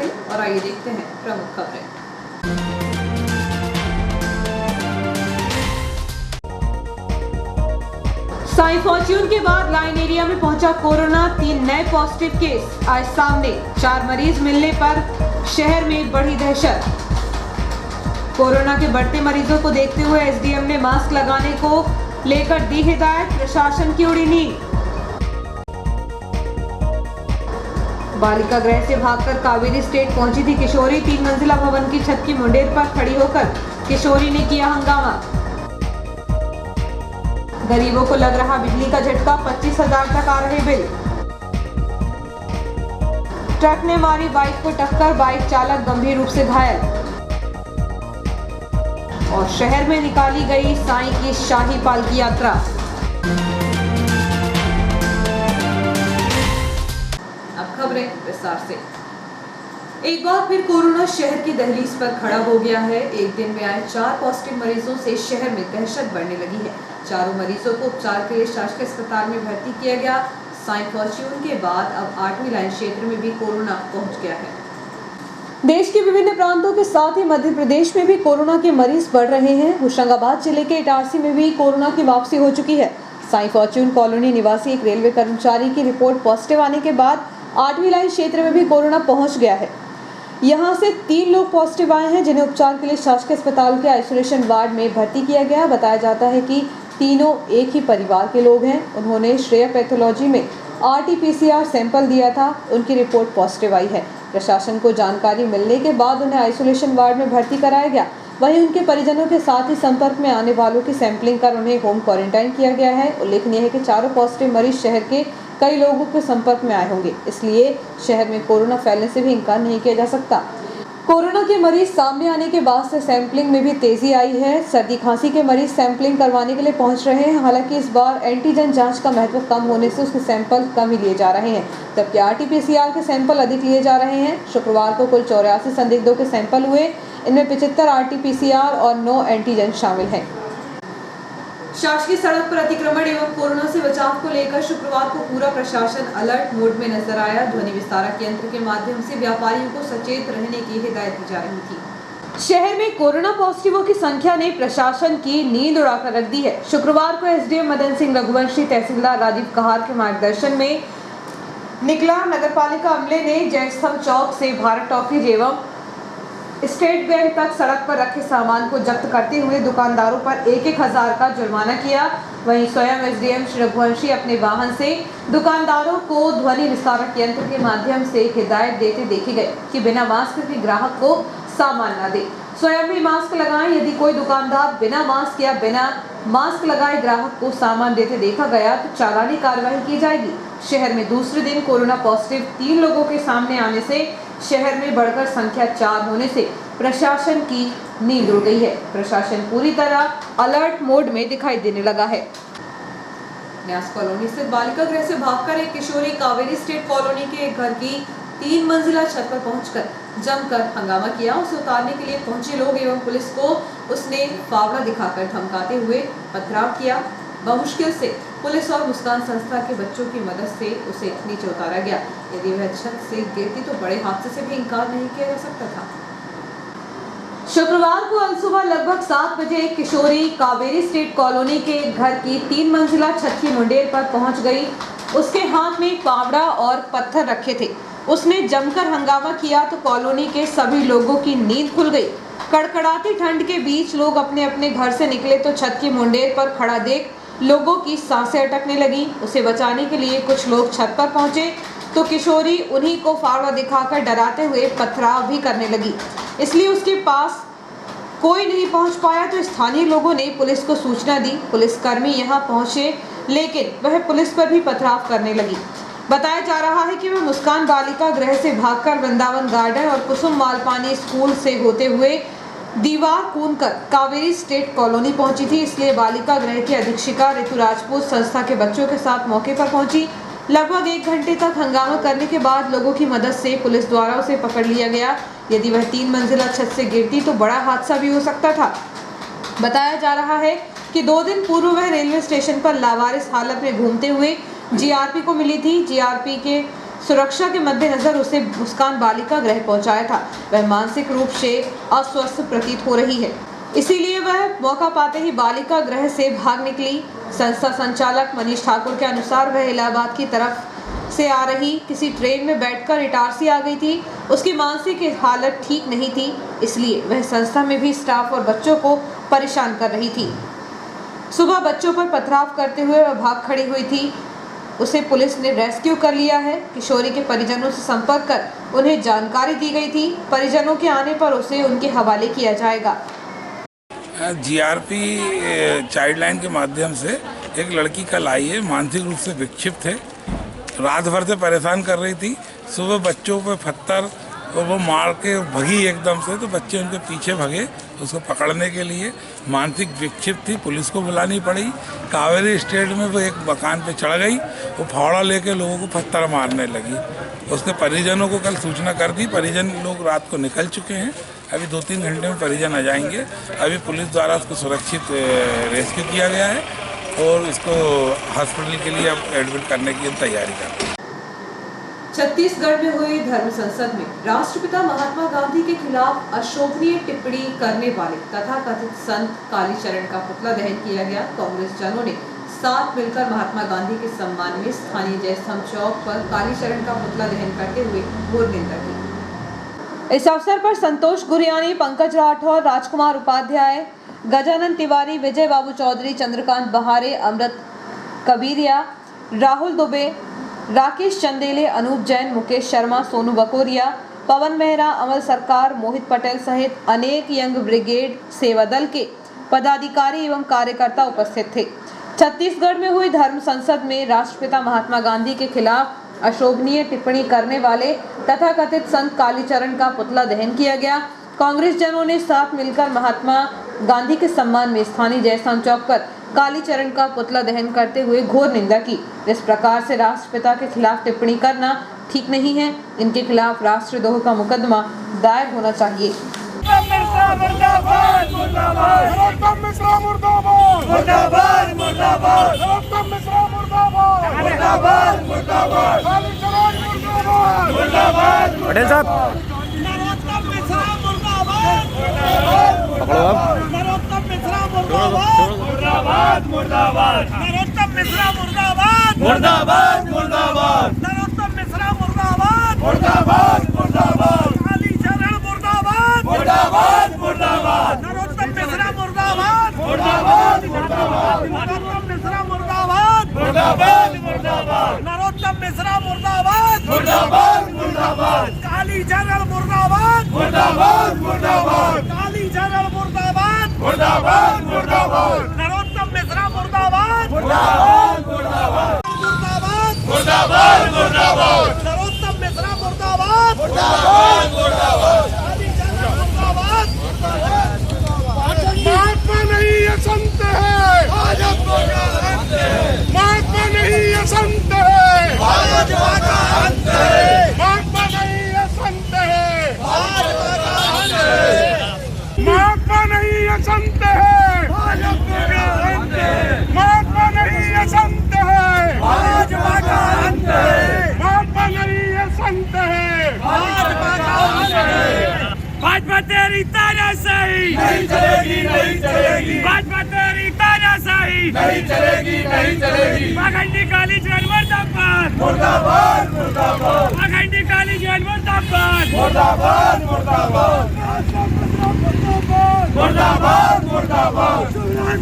से, और आइए देखते हैं प्रमुख खबरें। साई फॉर्च्यून के बाद लाइन एरिया में पहुंचा कोरोना, 3 नए पॉजिटिव केस आज सामने। 4 मरीज मिलने पर शहर में बढ़ी दहशत। कोरोना के बढ़ते मरीजों को देखते हुए एसडीएम ने मास्क लगाने को लेकर दी हिदायत, प्रशासन की उड़ी नींद। बालिका गृह से भागकर कावेरी स्टेट पहुंची थी किशोरी, 3 मंजिला भवन की छत की मुंडेर पर खड़ी होकर किशोरी ने किया हंगामा। गरीबों को लग रहा बिजली का झटका, 25,000 तक आ रहे बिल। ट्रक ने मारी बाइक को टक्कर, बाइक चालक गंभीर रूप से घायल। और शहर में निकाली गई साईं की शाही पालकी यात्रा। अब खबरें विस्तार से। एक बार फिर कोरोना शहर की दहलीज पर खड़ा हो गया है। एक दिन में आए 4 पॉजिटिव मरीजों से शहर में दहशत बढ़ने लगी है। चारों मरीजों को उपचार के लिए शासकीय अस्पताल में भर्ती किया गया। साई फॉर्च्यून के बाद अब 8वीं लाइन क्षेत्र में भी कोरोना पहुंच गया है। देश के विभिन्न प्रांतों के साथ ही मध्य प्रदेश में भी कोरोना के मरीज बढ़ रहे हैं। होशंगाबाद जिले के इटारसी में भी कोरोना की वापसी हो चुकी है। साई फॉर्च्यून कॉलोनी निवासी एक रेलवे कर्मचारी की रिपोर्ट पॉजिटिव आने के बाद 8वीं लाइन क्षेत्र में भी कोरोना पहुंच गया है। यहां से 3 लोग पॉजिटिव आए हैं, जिन्हें उपचार के लिए शासकीय अस्पताल के आइसोलेशन वार्ड में भर्ती किया गया। बताया जाता है कि तीनों एक ही परिवार के लोग हैं। उन्होंने श्रेया पैथोलॉजी में RT-PCR सैंपल दिया था, उनकी रिपोर्ट पॉजिटिव आई है। प्रशासन को जानकारी मिलने के बाद उन्हें आइसोलेशन वार्ड में भर्ती कराया गया। वहीं उनके परिजनों के साथ ही संपर्क में आने वालों की सैंपलिंग कर उन्हें होम क्वारंटाइन किया गया है। उल्लेखनीय है कि चारों पॉजिटिव मरीज शहर के कई लोगों के संपर्क में आए होंगे, इसलिए शहर में कोरोना फैलने से भी इनकार नहीं किया जा सकता। कोरोना के मरीज सामने आने के बाद से सैंपलिंग में भी तेजी आई है। सर्दी खांसी के मरीज सैंपलिंग करवाने के लिए पहुंच रहे हैं। हालांकि इस बार एंटीजन जांच का महत्व कम होने से उसके सैंपल कम ही लिए जा रहे हैं, जबकि RT-PCR के सैंपल अधिक लिए जा रहे हैं। शुक्रवार को कुल 84 संदिग्धों के सैंपल हुए। इनमें 75 RT-PCR और 9 एंटीजन शामिल हैं। शासकीय सड़क पर अतिक्रमण एवं कोरोना से बचाव को लेकर शुक्रवार को पूरा प्रशासन अलर्ट मोड में नजर आया। ध्वनि विस्तारक यंत्र के माध्यम से व्यापारियों को सचेत रहने की हिदायत दी जा रही थी। शहर में कोरोना पॉजिटिवों की संख्या ने प्रशासन की नींद उड़ाकर रख दी है। शुक्रवार को एसडीएम मदन सिंह रघुवंशी, तहसीलदार राजीव कहार के मार्गदर्शन में निकला नगरपालिका अमले ने जयस्तंभ चौक से भारत टॉकीज एवं स्टेट बैंक तक सड़क पर रखे सामान को जब्त करते हुए दुकानदारों पर 1-1 हजार का जुर्माना किया। वहीं स्वयं एसडीएम श्री रघुवंशी अपने वाहन से दुकानदारों को ध्वनि विस्तारक यंत्र के माध्यम से हिदायत देते देखे गए कि बिना मास्क के ग्राहक को सामान न दे, स्वयं भी मास्क लगाएं। यदि कोई दुकानदार बिना मास्क या बिना मास्क लगाए ग्राहक को सामान देते देखा गया तो चालानी कार्रवाई की जाएगी। शहर में दूसरे दिन कोरोना पॉजिटिव 3 लोगों के सामने आने से शहर में बढ़कर संख्या 4 होने से प्रशासन की नींद उड़ गई है। प्रशासन पूरी तरह अलर्ट मोड में दिखाई देने लगा है। न्यास कॉलोनी स्थित बालिका गृह से भागकर एक किशोरी कावेरी स्टेट कॉलोनी के एक घर की 3 मंजिला छत पर पहुंचकर जमकर हंगामा किया। उसे उतारने के लिए पहुंचे लोग एवं पुलिस को उसने फावड़ा दिखाकर धमकाते हुए पथराव किया। बमुश्किल से पुलिस और मुस्कान संस्था के बच्चों की मदद से उसे नीचे उतारा गया। यदि वह छत से गिरती तो बड़े हादसे से भी इनकार नहीं किया जा सकता था। शुक्रवार को अलसुबह लगभग 7 बजे एक किशोरी कावेरी स्टेट कॉलोनी के घर की 3 मंजिला छत की मुंडेर पर पहुंच गई। उसके हाथ में फावड़ा और पत्थर रखे थे। उसने जमकर हंगामा किया तो कॉलोनी के सभी लोगों की नींद खुल गई। कड़कड़ाती ठंड के बीच लोग अपने अपने घर से निकले तो छत की मुंडेर पर खड़ा देख लोगों की सांसें अटकने लगी। उसे बचाने के लिए कुछ लोग छत पर पहुंचे तो किशोरी उन्हीं को फावड़ा दिखाकर डराते हुए पथराव भी करने लगी, इसलिए उसके पास कोई नहीं पहुंच पाया तो स्थानीय लोगों ने पुलिस को सूचना दी। पुलिसकर्मी यहां पहुंचे लेकिन वह पुलिस पर भी पथराव करने लगी। बताया जा रहा है कि वह मुस्कान बालिका गृह से भागकर वृंदावन गार्डन और कुसुम मालपानी स्कूल से होते हुए दीवार कूदकर कावेरी स्टेट कॉलोनी पहुंची थी, इसलिए बालिका गृह की अधीक्षिका ऋतु राजपूत संस्था के बच्चों के साथ मौके पर पहुंची। लगभग 1 घंटे तक हंगामा करने के बाद लोगों की मदद से पुलिस द्वारा उसे पकड़ लिया गया। यदि वह 3 मंजिला छत से गिरती तो बड़ा हादसा भी हो सकता था। बताया जा रहा है कि 2 दिन पूर्व वह रेलवे स्टेशन पर लावारिस हालत में घूमते हुए जीआरपी को मिली थी। जीआरपी के सुरक्षा के मद्देनजर उसे मुस्कान बालिका गृह पहुंचाया था। वह मानसिक रूप से अस्वस्थ प्रतीत हो रही है, इसीलिए वह मौका पाते ही बालिका गृह से भाग निकली। संस्था संचालक मनीष ठाकुर के अनुसार वह इलाहाबाद की तरफ से आ रही किसी ट्रेन में बैठकर इटारसी आ गई थी। उसकी मानसिक हालत ठीक नहीं थी, इसलिए वह संस्था में भी स्टाफ और बच्चों को परेशान कर रही थी। सुबह बच्चों पर पथराव करते हुए वह भाग खड़ी हुई थी। उसे पुलिस ने रेस्क्यू कर लिया है। किशोरी के परिजनों से संपर्क कर उन्हें जानकारी दी गई थी। परिजनों के आने पर उसे उनके हवाले किया जाएगा। जीआरपी चाइल्ड लाइन के माध्यम से एक लड़की कल आई है, मानसिक रूप से विक्षिप्त है, रात भर से परेशान कर रही थी। सुबह बच्चों पे पत्थर और वो मार के भगी एकदम से, तो बच्चे उनके पीछे भगे उसको पकड़ने के लिए। मानसिक विक्षिप्त थी, पुलिस को बुलानी पड़ी। कावेरी स्टेट में वो एक मकान पे चढ़ गई, वो फावड़ा लेके लोगों को पत्थर मारने लगी। उसने परिजनों को कल सूचना कर दी। परिजन लोग रात को निकल चुके हैं। अभी 2-3 घंटे में परिजन आ जाएंगे। अभी पुलिस द्वारा उसको सुरक्षित रेस्क्यू किया गया है और उसको हॉस्पिटल के लिए अब एडमिट करने की तैयारी कर रहे हैं। छत्तीसगढ़ में हुई धर्म संसद में राष्ट्रपिता महात्मा गांधी के खिलाफ अशोभनीय टिप्पणी करने वाले तथा कथित संत कालीचरण का पुतला दहन किया गया। कांग्रेस जनों ने साथ मिलकर महात्मा गांधी के सम्मान में स्थानीय जयस्तंभ चौक पर कालीचरण का पुतला दहन करते हुए घोर निंदा की। इस अवसर पर संतोष गुरियानी, पंकज राठौर, राजकुमार उपाध्याय, गजानन तिवारी, विजय बाबू चौधरी, चंद्रकांत बहारे, अमृत कबीरिया, राहुल दुबे, राकेश चंदेले, अनूप जैन, मुकेश शर्मा, सोनू बकोरिया, पवन मेहरा, अमल सरकार, मोहित पटेल सहित अनेक यंग ब्रिगेड सेवा दल के पदाधिकारी एवं कार्यकर्ता उपस्थित थे। छत्तीसगढ़ में हुई धर्म संसद में राष्ट्रपिता महात्मा गांधी के खिलाफ अशोभनीय टिप्पणी करने वाले तथा कथित संत कालीचरण का पुतला दहन किया गया। कांग्रेस जनों ने साथ मिलकर महात्मा गांधी के सम्मान में स्थानीय जयस्तंभ चौक पर कालीचरण का पुतला दहन करते हुए घोर निंदा की। इस प्रकार से राष्ट्रपिता के खिलाफ टिप्पणी करना ठीक नहीं है। इनके खिलाफ राष्ट्रद्रोह का मुकदमा दायर होना चाहिए। पटेल साहब पकड़ो आप। नरोत्तम मिश्रा मुर्दाबाद मुर्दाबाद। नरोत्तम मिश्रा मुर्दाबाद मुर्दाबाद मुर्दाबाद। नरोत्तम मिश्रा मुर्दाबाद मुर्दाबाद मुर्दाबाद। कालीचरण मुर्दाबाद मुर्दाबाद मुर्दाबाद। नरोत्तम मिश्रा मुर्दाबाद मुर्दाबाद मुर्दाबाद। नरोत्तम मिश्रा मुर्दाबाद मुर्दाबाद मुर्दाबाद। नरोत्तम मिश्रा मुर्दाबाद मुर्दाबाद मुर्दाबाद। कालीचरण मुर्दाबाद मुर्दाबाद मुर्दाबाद। कालीचरण मुर्दाबाद मुर्दाबाद मुर्दाबाद। नरोत्तम मिश्रा मुर्दाबाद मुर्दाबाद मुर्दाबाद। मुर्दाबाद मुर्दाबाद। नरोत्तम मिश्रा मुर्दाबाद मुर्दाबाद मुर्दाबाद। कालीचरण मुर्दाबाद मुर्दाबाद। महात्मा नहीं ये संत है, भाजपा का अंत है। महात्मा नहीं ये संत है, भाजपा का अंत है। महात्मा नहीं ये संत है, भाजपा का अंत है। महात्मा नहीं ये संत है, भाजपा का अंत है। महात्मा नहीं ये संत है, भाजपा का अंत है। महात्मा नहीं ये संत है, भाजपा का अंत है। भाजपा तेरी तानाशाही नहीं चलेगी, नहीं चलेगी। भाजपा तेरी तानाशाही नहीं चलेगी, नहीं चलेगी। पाखंडी कालीचरण मुर्दाबाद मुर्दाबाद मुर्दाबाद। पाखंडी कालीचरण मुर्दाबाद मुर्दाबाद मुर्दाबाद। मुर्दाबाद मुर्दाबाद।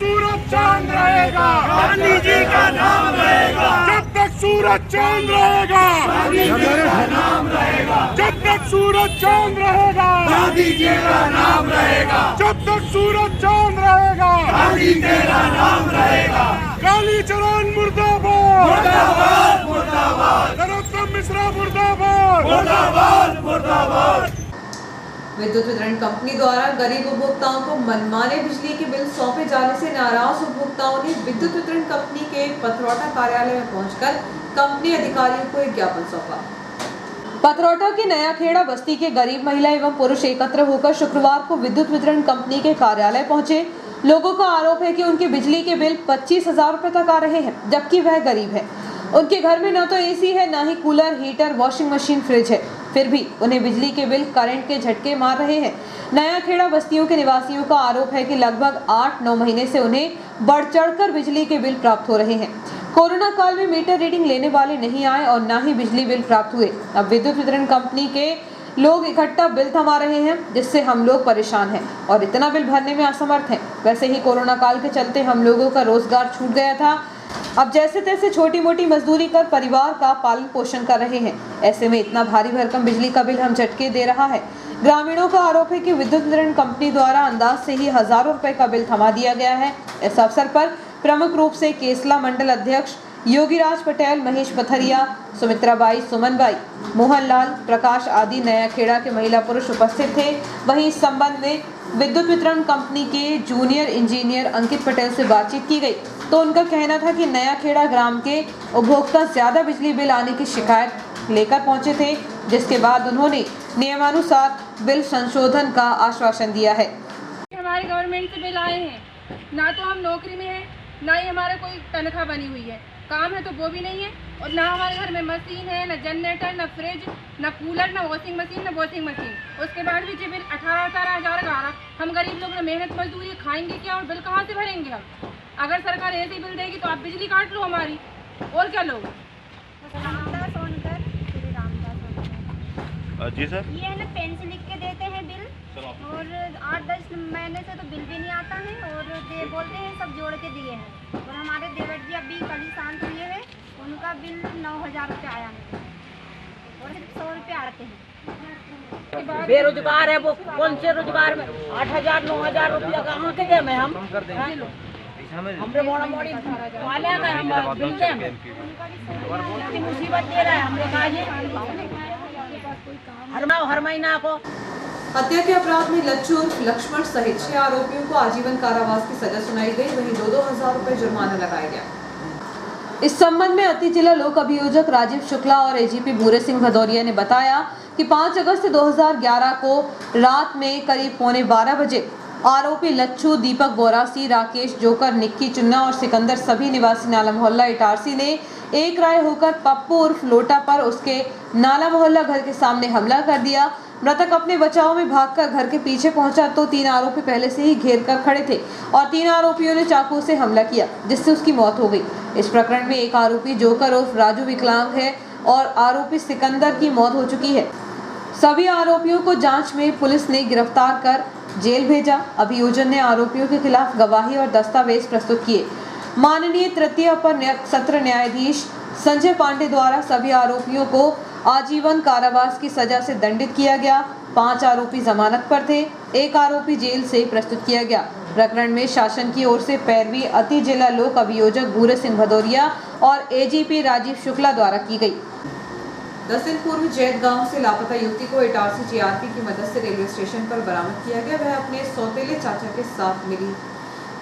सूरज चांद रहेगा, गांधी जी का नाम रहेगा। जब तक सूरज चांद रहेगा, गांधी जी का नाम रहेगा। जब तक सूरज चांद रहेगा, गांधी जी का नाम रहेगा। जब तक सूरज चांद रहेगा, गांधी तेरा नाम रहेगा। कालीचरण मुर्दाबाद मुर्दाबाद मुर्दाबाद। नरोत्तम मिश्रा मुर्दाबाद मुर्दाबाद मुर्दाबाद। विद्युत वितरण कंपनी द्वारा गरीब उपभोक्ताओं को मनमाने बिजली के बिल सौंपे जाने से नाराज उपभोक्ताओं ने विद्युत वितरण कंपनी के पथरौटा कार्यालय में पहुंचकर कंपनी अधिकारियों को एक ज्ञापन सौंपा। पथरौटा की नया खेड़ा बस्ती के गरीब महिला एवं पुरुष एकत्र होकर शुक्रवार को विद्युत वितरण कंपनी के कार्यालय पहुंचे। लोगों का आरोप है कि उनके बिजली के बिल 25,000 रुपए तक आ रहे हैं, जबकि वह गरीब है। उनके घर में न तो एसी है, न ही cooler, heater, washing machine, fridge है, फिर भी उन्हें बिजली के बिल करंट के झटके मार रहे हैं। नया खेड़ा बस्तियों के निवासियों का आरोप है कि लगभग 8-9 महीने से उन्हें बढ़ चढ़कर बिजली के बिल प्राप्त हो रहे हैं। कोरोना काल में मीटर रीडिंग लेने वाले नहीं आए और न ही बिजली बिल प्राप्त हुए। अब विद्युत वितरण कंपनी के लोग इकट्ठा बिल थमा रहे हैं, जिससे हम लोग परेशान हैं और इतना बिल भरने में असमर्थ हैं। वैसे ही कोरोना काल के चलते हम लोगों का रोजगार छूट गया था। अब जैसे तैसे छोटी मोटी मजदूरी कर परिवार का पालन पोषण कर रहे हैं। ऐसे में इतना भारी भरकम बिजली का बिल हम झटके दे रहा है। ग्रामीणों का आरोप है कि विद्युत वितरण कंपनी द्वारा अंदाज से ही हजारों रुपए का बिल थमा दिया गया है। इस अवसर पर प्रमुख रूप से केसला मंडल अध्यक्ष योगीराज पटेल, महेश पथरिया, सुमित्राबाई, सुमनबाई, मोहनलाल, प्रकाश आदि नया खेड़ा के महिला पुरुष उपस्थित थे। वहीं इस संबंध में विद्युत वितरण कंपनी के जूनियर इंजीनियर अंकित पटेल से बातचीत की गई तो उनका कहना था कि नया खेड़ा ग्राम के उपभोक्ता ज्यादा बिजली बिल आने की शिकायत लेकर पहुंचे थे, जिसके बाद उन्होंने नियमानुसार बिल संशोधन का आश्वासन दिया है। हमारे गवर्नमेंट से बिल आए हैं, ना तो हम नौकरी में हैं, ना ही हमारा कोई तनख्वाह बनी हुई है, काम है तो वो भी नहीं है, और ना हमारे घर में मशीन है, ना जनरेटर, ना फ्रिज, ना कूलर, ना वॉशिंग मशीन। उसके बाद भी जो बिल 18-18 हज़ार का आ रहा। हम गरीब लोग ना मेहनत मजदूरी खाएंगे क्या और बिल कहाँ से भरेंगे हम? अगर सरकार ऐसे बिल देगी तो आप बिजली काट लो हमारी, और क्या लोग। जी सर, ये है ना पेन से लिख के देते हैं बिल, और 8-10 महीने से तो बिल भी नहीं आता है, और बोलते हैं सब जोड़ के दिए हैं। और हमारे देवर जी अभी कल ही शांत हुए हैं, उनका बिल 9,000 रुपये आया है और सिर्फ 100 रुपये आते हैं। बेरोजगार है वो, कौन से रोजगार में 8,000-9,000 रुपया कहाँ के दे में हम हमरे मोड़ा मोड़ी वाले हैं, हम बिल दें इतनी मुसीबत दे रहा है हमने कहा ये हर महीना को। हत्या के अपराध में लच्चू उर्फ लक्ष्मण सहित 6 आरोपियों को आजीवन कारावास की सजा सुनाई गई। वहीं 2-2 हजार रुपए जुर्माना लगाया गया। इस संबंध में अति जिला लोक अभियोजक राजीव शुक्ला और एजीपी भूरे सिंह भदौरिया ने बताया कि 5 अगस्त 2011 को रात में करीब 11:15 बजे आरोपी लच्छू, दीपक बोरासी, राकेश जोकर, निक्की चुन्ना और सिकंदर सभी निवासी नाला मोहल्ला इटारसी ने एक राय होकर पप्पू उर्फ लोटा पर उसके नाला मोहल्ला घर के सामने हमला कर दिया। मृतक अपने बचाव में भागकर घर के पीछे पहुंचा तो 3 आरोपी पहले से ही घेर कर खड़े थे और 3 आरोपियों ने चाकू से हमला किया, जिससे उसकी मौत हो गई। इस प्रकरण में एक आरोपी जोकर उर्फ राजू विकलांग है और आरोपी सिकंदर की मौत हो चुकी है। सभी आरोपियों को जांच में पुलिस ने गिरफ्तार कर जेल भेजा। अभियोजन ने आरोपियों के खिलाफ गवाही और दस्तावेज प्रस्तुत किए। माननीय तृतीय अपर सत्र न्यायाधीश संजय पांडे द्वारा सभी आरोपियों को आजीवन कारावास की सजा से दंडित किया गया। 5 आरोपी जमानत पर थे, 1 आरोपी जेल से प्रस्तुत किया गया। प्रकरण में शासन की ओर से पैरवी अति जिला लोक अभियोजक भूरे सिंह भदौरिया और एजीपी राजीव शुक्ला द्वारा की गई। 10 दिन पूर्व जैत गांव से लापता युवती को इटारसी जीआरपी की मदद से रेलवे स्टेशन पर बरामद किया गया। वह अपने सौतेले चाचा के साथ मिली।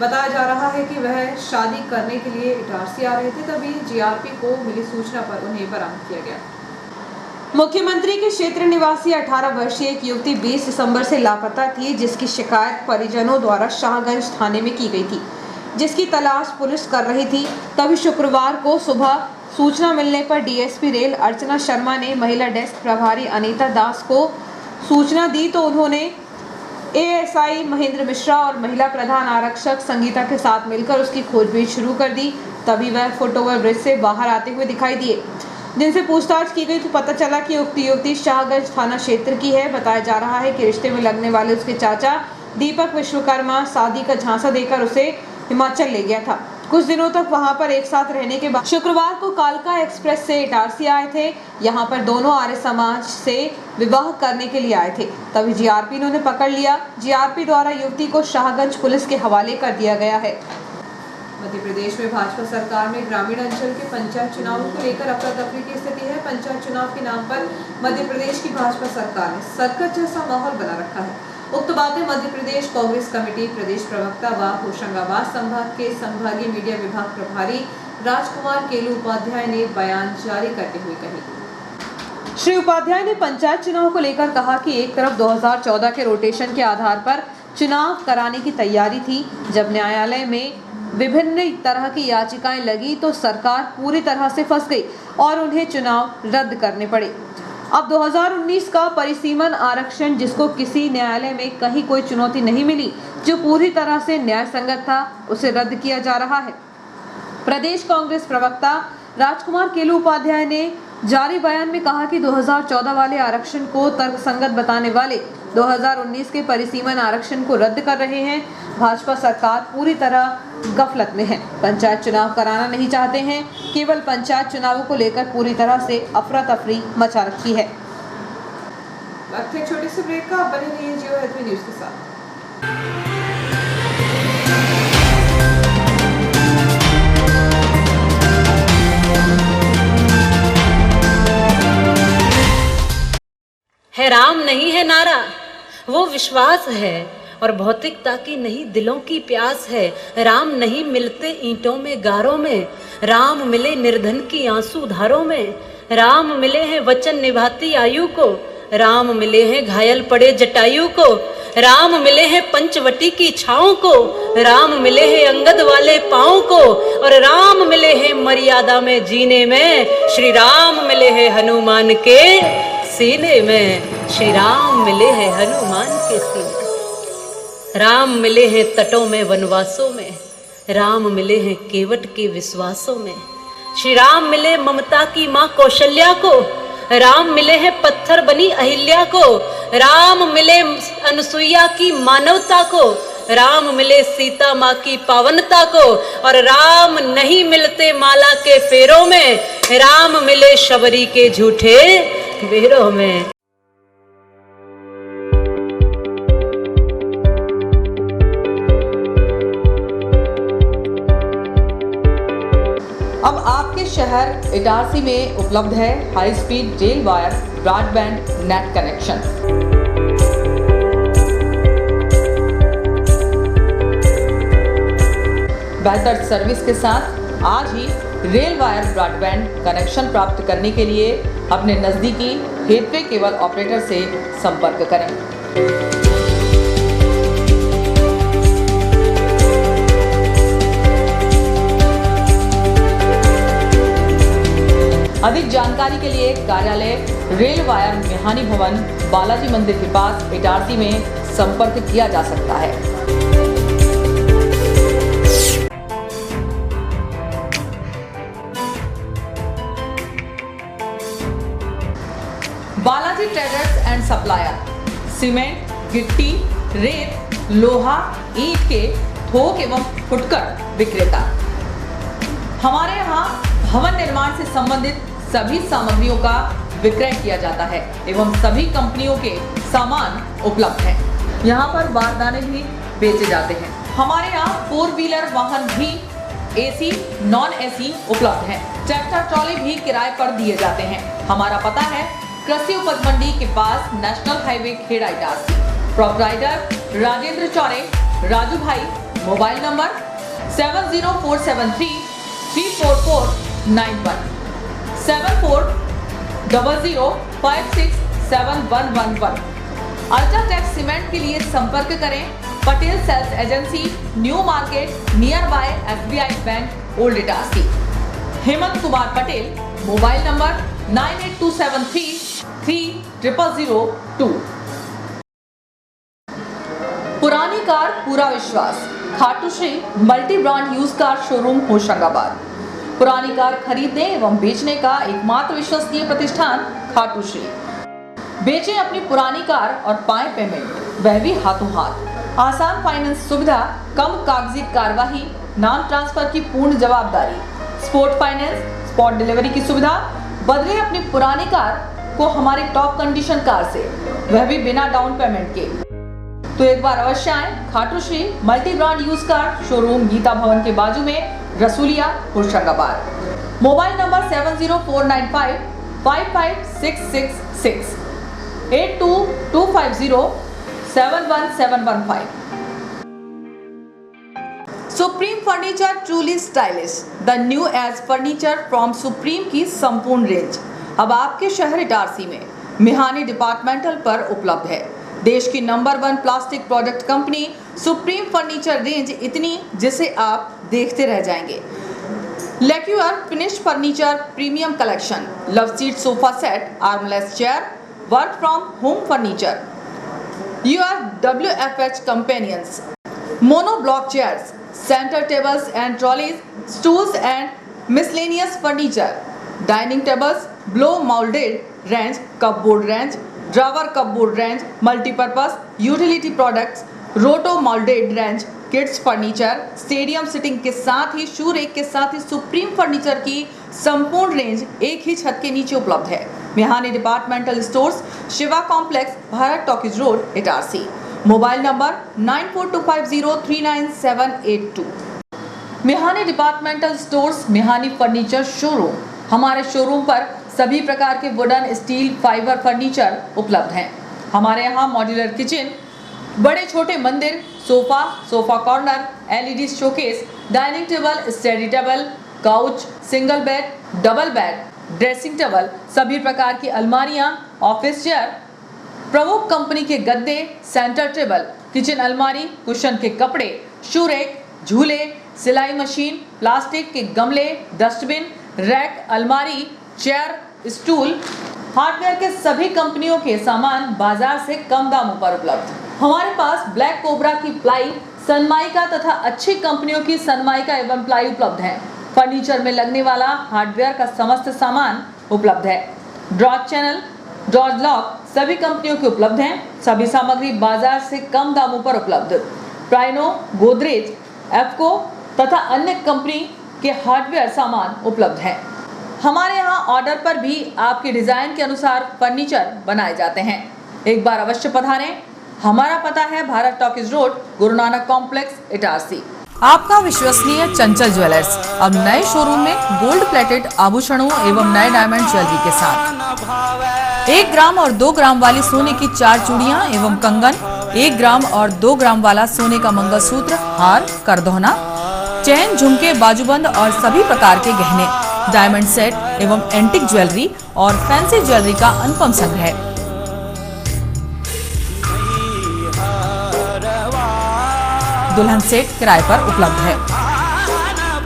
बताया जा रहा है कि वह शादी करने के लिए इटारसी आ रहे थे, तभी जीआरपी को मिली सूचना पर उन्हें बरामद किया गया। मुख्यमंत्री के क्षेत्र निवासी 18 वर्षीय एक युवती 20 दिसंबर से लापता थी, जिसकी शिकायत परिजनों द्वारा शाहगंज थाने में की गई थी, जिसकी तलाश पुलिस कर रही थी। तभी शुक्रवार को सुबह सूचना मिलने पर डीएसपी रेल अर्चना शर्मा ने महिला डेस्क प्रभारी अनीता दास को सूचना दी तो उन्होंने एएसआई महेंद्र मिश्रा और महिला प्रधान आरक्षक संगीता के साथ मिलकर उसकी खोजबीन शुरू कर दी। तभी वह फुटओवर ब्रिज से बाहर आते हुए दिखाई दिए, जिनसे पूछताछ की गई तो पता चला कि उक्त युवती शाहगंज थाना क्षेत्र की है। बताया जा रहा है कि रिश्ते में लगने वाले उसके चाचा दीपक विश्वकर्मा शादी का झांसा देकर उसे हिमाचल ले गया था। कुछ दिनों तक वहां पर एक साथ रहने के बाद शुक्रवार को कालका एक्सप्रेस से इटारसी आए थे। यहां पर दोनों आर्य समाज से विवाह करने के लिए आए थे। तभी जीआरपी ने उन्हें पकड़ लिया। जीआरपी द्वारा युवती को शाहगंज पुलिस के हवाले कर दिया गया है। मध्य प्रदेश में भाजपा सरकार में ग्रामीण अंचल के पंचायत चुनावों को लेकर अफरा तफरी की स्थिति है। पंचायत चुनाव के नाम पर मध्य प्रदेश की भाजपा सरकार ने सर्कस जैसा माहौल बना रखा है। उक्त बातें मध्य प्रदेश कांग्रेस कमेटी प्रदेश प्रवक्ता व होशंगाबाद संभाग के संभागीय मीडिया विभाग प्रभारी राजकुमार केलू उपाध्याय ने बयान जारी करते हुए कही। श्री उपाध्याय ने पंचायत चुनाव को लेकर कहा कि एक तरफ 2014 के रोटेशन के आधार पर चुनाव कराने की तैयारी थी, जब न्यायालय में विभिन्न तरह की याचिकाएं लगी तो सरकार पूरी तरह से फंस गई और उन्हें चुनाव रद्द करने पड़े। अब 2019 का परिसीमन आरक्षण, जिसको किसी न्यायालय में कहीं कोई चुनौती नहीं मिली, जो पूरी तरह से न्याय संगत था, उसे रद्द किया जा रहा है। प्रदेश कांग्रेस प्रवक्ता राजकुमार केलू उपाध्याय ने जारी बयान में कहा कि 2014 वाले आरक्षण को तर्कसंगत बताने वाले 2019 के परिसीमन आरक्षण को रद्द कर रहे हैं। भाजपा सरकार पूरी तरह गफलत में है, पंचायत चुनाव कराना नहीं चाहते हैं, केवल पंचायत चुनावों को लेकर पूरी तरह से अफरा तफरी मचा रखी है। वक्त है छोटी सी ब्रेक का, बने रहिए जियो हेल्थ न्यूज के साथ। है राम नहीं है नारा, वो विश्वास है और भौतिकता की नहीं दिलों की प्यास है। राम नहीं मिलते ईंटों में गारों में, राम मिले निर्धन की आंसू धारों में। राम मिले हैं वचन निभाती आयु को, राम मिले हैं घायल पड़े जटायु को। राम मिले हैं पंचवटी की छाओं को, राम मिले हैं अंगद वाले पाँव को। और राम मिले हैं मर्यादा में जीने में, श्री राम मिले हैं हनुमान के सीने में। श्री राम मिले हैं हनुमान के सीने। राम मिले हैं तटों में वनवासों में, राम मिले हैं केवट के विश्वासों में। श्री राम मिले ममता की माँ कौशल्या को, राम मिले हैं पत्थर बनी अहिल्या को। राम मिले अनुसुईया की मानवता को, राम मिले सीता माँ की पावनता को। और राम नहीं मिलते माला के फेरों में, राम मिले शबरी के झूठे बेरों में। अब आपके शहर इटारसी में उपलब्ध है high speed rail wire broadband net connection. बेहतर सर्विस के साथ आज ही रेल वायर ब्रॉडबैंड कनेक्शन प्राप्त करने के लिए अपने नजदीकी गेटवे केबल ऑपरेटर से संपर्क करें। अधिक जानकारी के लिए कार्यालय रेल वायर मेहानी भवन, बालाजी मंदिर के पास इटारसी में संपर्क किया जा सकता है। Balaji traders and supplier cement, गिट्टी, रेत, लोहा, ईंट के थोक एवं फुटकर विक्रेता। हमारे यहाँ भवन निर्माण से संबंधित सभी सामग्रियों का विक्रय किया जाता है एवं सभी कंपनियों के सामान उपलब्ध हैं। यहाँ पर बारदाने भी बेचे जाते हैं। हमारे यहाँ 4 व्हीलर वाहन भी एसी, नॉन एसी उपलब्ध हैं। ट्रैक्टर ट्रॉली भी किराए पर दिए जाते हैं। हमारा पता है कृषि उपज मंडी के पास national highway Kheda Itarsi. Proprietor Rajendra Chaure, Raju भाई। Mobile number 70473 34491 7400567111। अल्ट्राटेक सीमेंट के लिए संपर्क करें Patel sales agency, new market, near by SBI bank, old Itarsi. Hemant Kumar Patel. Mobile number 9827330002। पुरानी कार पूरा विश्वास, Khatu Shri multi brand use car showroom Hoshangabad. पुरानी कार खरीदने एवं बेचने का एकमात्र विश्वसनीय प्रतिष्ठान खाटू श्री। बेचें अपनी पुरानी कार और पाएं पेमेंट, वह भी हाथों हाथ। आसान फाइनेंस सुविधा, कम कागजी कार्यवाही, नाम ट्रांसफर की पूर्ण जवाबदारी, स्पोर्ट फाइनेंस, स्पॉट डिलीवरी की सुविधा। बदले अपनी पुरानी कार को हमारी टॉप कंडीशन कार से, वह भी बिना डाउन पेमेंट के। तो एक बार अवश्य आएं Khatu Shri multi brand use car showroom, Geeta Bhawan के बाजू में, Rasuliya, Hoshangabad. Mobile number 70495 55666 8225 71715। Supreme furniture truly stylish, the new age furniture from Supreme की संपूर्ण रेंज अब आपके शहर इटारसी में मेहानी डिपार्टमेंटल पर उपलब्ध है। देश की number 1 plastic product company supreme furniture range इतनी जिसे आप देखते रह जाएंगे। Lecuyer finished furniture premium collection, love seat sofa set, armless chair, work from home furniture. Your WFH companions, monoblock chairs, center tables and trolleys, stools and miscellaneous furniture, dining tables, blow molded range, cupboard range, drawer cupboard range, multi-purpose utility products, roto molded range, kids furniture, stadium sitting के साथ ही शू rake के साथ ही supreme furniture की संपूर्ण range एक ही छत के नीचे उपलब्ध है। Mihani departmental stores, Shiva complex, Bharat talkies road, Itarsi. Mobile number 9425039782। Mihani departmental stores, Mihani furniture showroom. हमारे शोरूम पर सभी प्रकार के वुडन, स्टील, फाइबर फर्नीचर उपलब्ध हैं। हमारे यहाँ मॉड्यूलर किचन, बड़े छोटे मंदिर, sofa, sofa corner, LED showcase, dining table, study table, couch, single bed, double bed, dressing table, सभी प्रकार की अलमारियां, ऑफिस चेयर, प्रमुख कंपनी के गद्दे, सेंटर टेबल, किचन अलमारी, कुशन के कपड़े, शू रेक, झूले, सिलाई मशीन, प्लास्टिक के गमले, डस्टबिन, रैक, अलमारी, चेयर, स्टूल, हार्डवेयर के सभी कंपनियों के सामान बाजार से कम दामों पर उपलब्ध। हमारे पास ब्लैक कोबरा की प्लाई, सनमाइका तथा अच्छी कंपनियों की सनमाइका एवं प्लाई उपलब्ध है। फर्नीचर में लगने वाला हार्डवेयर का समस्त सामान उपलब्ध है। ड्रॉज चैनल, ड्रॉज लॉक सभी कंपनियों के उपलब्ध हैं। सभी सामग्री बाजार से कम दामों पर उपलब्ध। प्राइनो, गोदरेज, एफको तथा अन्य कंपनी के हार्डवेयर सामान उपलब्ध है। हमारे यहाँ ऑर्डर पर भी आपके डिजाइन के अनुसार फर्नीचर बनाए जाते हैं। एक बार अवश्य पधारें। हमारा पता है Bharat talkies road, Guru Nanak complex, Itarsi. आपका विश्वसनीय चंचल ज्वेलर्स अब नए शोरूम में गोल्ड प्लेटेड आभूषणों एवं नए डायमंड ज्वेलरी के साथ 1 ग्राम और 2 ग्राम वाली सोने की 4 चूड़ियां एवं कंगन, 1 ग्राम और 2 ग्राम वाला सोने का मंगलसूत्र, हार, करदोहना, चैन, झुमके, बाजूबंद और सभी प्रकार के गहने, डायमंड सेट एवं एंटिक ज्वेलरी और फैंसी ज्वेलरी का अनुपम संग्रह। दुल्हन सेट किराए पर उपलब्ध है।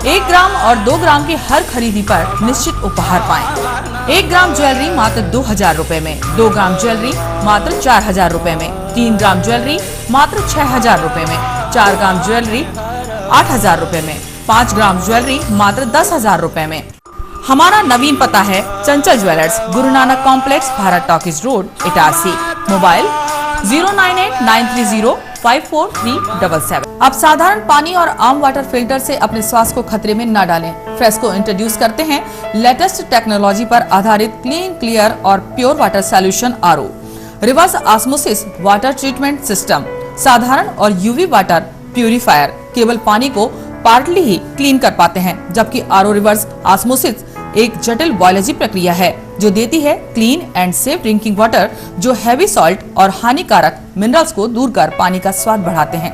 1 ग्राम और 2 ग्राम की हर खरीदी पर निश्चित उपहार पाएं। 1 ग्राम ज्वेलरी मात्र 2000 रुपए में, 2 ग्राम ज्वेलरी मात्र 4000 रुपए में, 3 ग्राम ज्वेलरी मात्र 6000 रुपए में, 4 ग्राम ज्वेलरी 8000 रुपए में, 5 ग्राम ज्वेलरी मात्र 10000 रुपए में। हमारा नवीन पता है चंचल jewellers, Guru Nanak complex, Bharat talkies road, Itarsi. Mobile 09893054377। अब साधारण पानी और आम वाटर फिल्टर से अपने स्वास्थ्य को खतरे में न डालें। फ्रेस्को इंट्रोड्यूस करते हैं लेटेस्ट टेक्नोलॉजी पर आधारित क्लीन, क्लियर और pure water solution RO, reverse osmosis water treatment system, साधारण और यूवी वाटर प्यूरिफायर केवल पानी को पार्टली ही क्लीन कर पाते हैं, जबकि आरओ रिवर्स ऑस्मोसिस एक जटिल बायोलॉजी प्रक्रिया है जो देती है clean and safe drinking water, जो हैवी सॉल्ट और हानिकारक मिनरल्स को दूर कर पानी का स्वाद बढ़ाते हैं।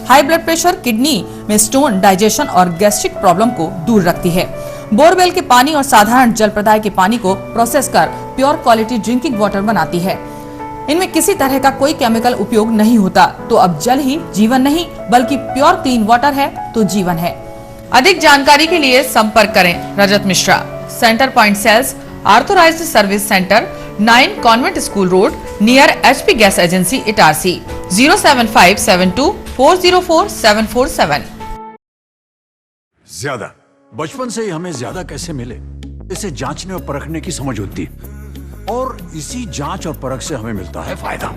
हाई ब्लड प्रेशर, किडनी में स्टोन, डाइजेशन और गैस्ट्रिक प्रॉब्लम को दूर रखती है। बोरवेल के पानी और साधारण जल प्रदाय के पानी को प्रोसेस कर प्योर क्वालिटी ड्रिंकिंग वाटर बनाती है। इनमें किसी तरह का कोई केमिकल उपयोग नहीं होता। तो अब जल ही जीवन नहीं बल्कि प्योर क्लीन वाटर है तो जीवन है। अधिक जानकारी के लिए संपर्क करें Rajat Mishra, centre point sales, authorised service centre, 9 convent school road, near HP gas agency, Itarsi. 07572404747। ज्यादा बचपन से ही हमें ज्यादा कैसे मिले, इसे जांचने और परखने की समझ होती है, और इसी जांच और परख से हमें मिलता है फायदा।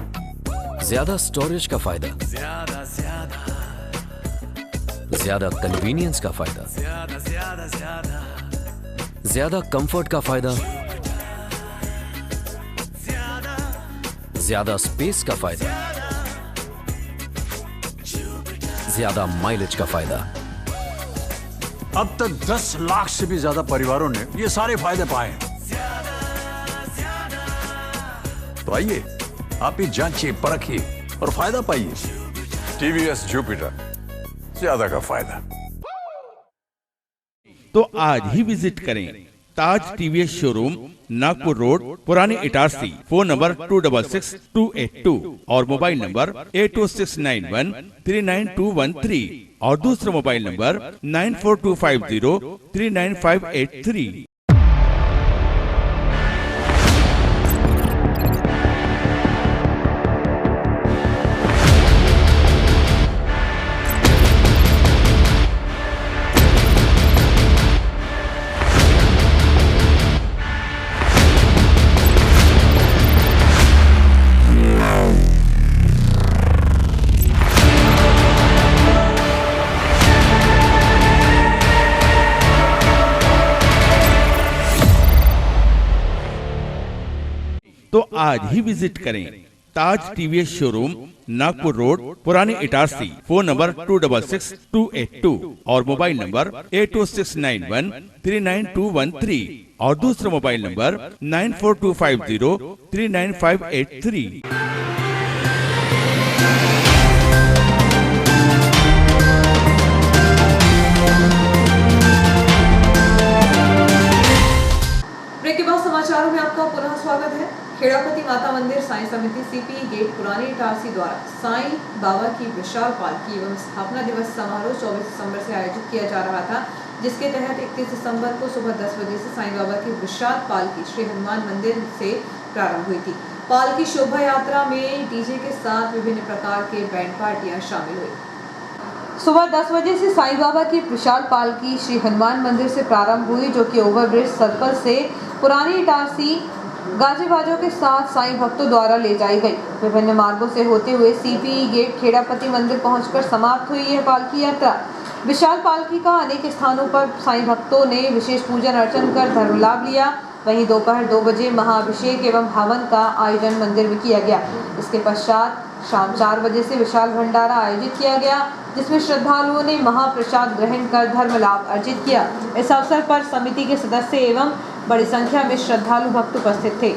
ज्यादा स्टोरेज का फायदा, ज्यादा कन्वीनियंस का फायदा, ज्यादा कंफर्ट का फायदा, ज्यादा स्पेस का फायदा, ज्यादा माइलेज का फायदा। अब तक 10 लाख से भी ज्यादा परिवारों ने ये सारे फायदे पाए हैं। तो आइए आप ही जांचिए, परखिए और फायदा पाइए। TVS जुपिटर, ज्यादा का फायदा। तो आज ही विजिट करें ताज TVS शोरूम, नागपुर रोड, पुरानी इटारसी। फोन नंबर 266282 और मोबाइल नंबर 82691392213 और दूसरा मोबाइल नंबर 9425039583। तो आज ही विजिट करें ताज टीवीएस शोरूम, नागपुर रोड, पुरानी इटारसी। फोन नंबर 266282 और मोबाइल नंबर 8269139213 और दूसरा मोबाइल नंबर 9425039583। ब्रेक के बाद समाचारों में आपका पुनः स्वागत है। खेड़ापति माता मंदिर साईं समिति सीपी गेट पुरानी इटारसी द्वारा साईं बाबा की विशाल पालकी एवं स्थापना दिवस समारोह 24 दिसंबर से आयोजित किया जा रहा था, जिसके तहत 31 दिसंबर को सुबह 10 बजे से साईं बाबा की विशाल पालकी श्री हनुमान मंदिर से प्रारंभ हुई थी। पालकी शोभा यात्रा में डीजे के साथ विभिन्न प्रकार के बैंड पार्टियां शामिल हुई। सुबह 10 बजे से साईं बाबा की विशाल पालकी श्री हनुमान मंदिर से प्रारंभ हुई, जो कि ओवरब्रिज सर्कल से पुरानी इटारसी गाजे बाजों के साथ साईं भक्तों द्वारा ले जाई गई। विभिन्न मार्गों से होते हुए सीपी गेट खेड़ापति मंदिर पहुंचकर समाप्त हुई यह पालकी यात्रा। विशाल पालकी का अनेक स्थानों पर साईं भक्तों ने विशेष पूजन अर्चन कर धर्म लाभ लिया। वहीं दोपहर 2 बजे महाअभिषेक एवं हवन का आयोजन मंदिर में किया गया। इसके पश्चात शाम 4 बजे से विशाल भंडारा आयोजित किया गया, जिसमें श्रद्धालुओं ने महाप्रसाद ग्रहण कर धर्म लाभ अर्जित किया। इस अवसर पर समिति के सदस्य एवं बड़ी संख्या में श्रद्धालु भक्त उपस्थित थे।